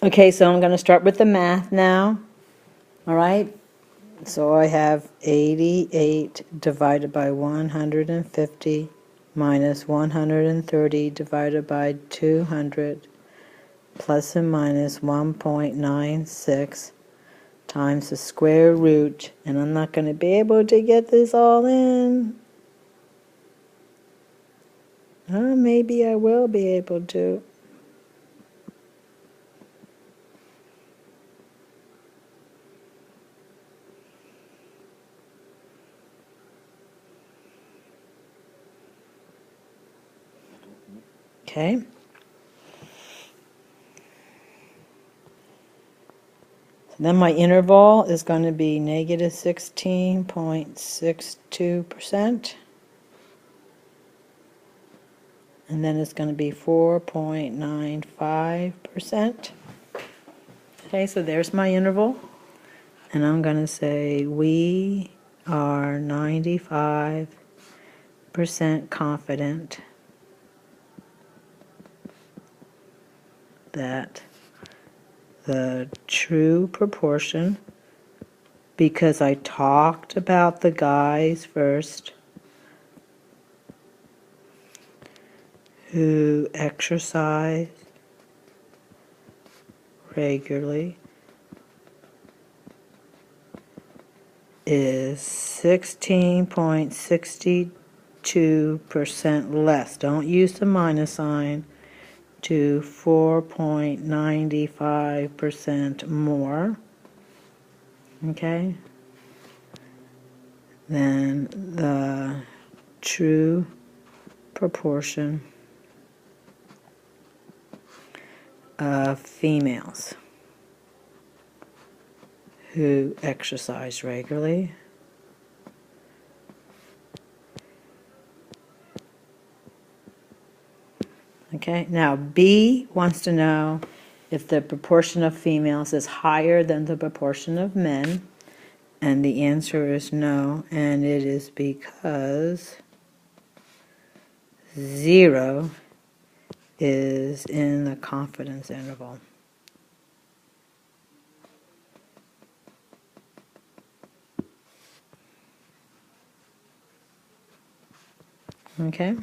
Okay, so I'm going to start with the math now. All right. So I have 88 divided by 150 minus 130 divided by 200 plus and minus 1.96 times the square root, and I'm not going to be able to get this all in. Maybe I will be able to. Okay. Then my interval is going to be negative 16.62%. And then it's going to be 4.95%. Okay, so there's my interval. And I'm going to say we are 95% confident that the true proportion, because I talked about the guys first who exercise regularly, is 16.62% less. Don't use the minus sign. To 4.95% more. Okay? Than the true proportion of females who exercise regularly. Okay, now B wants to know if the proportion of females is higher than the proportion of men, and the answer is no, and it is because 0 is in the confidence interval. Okay?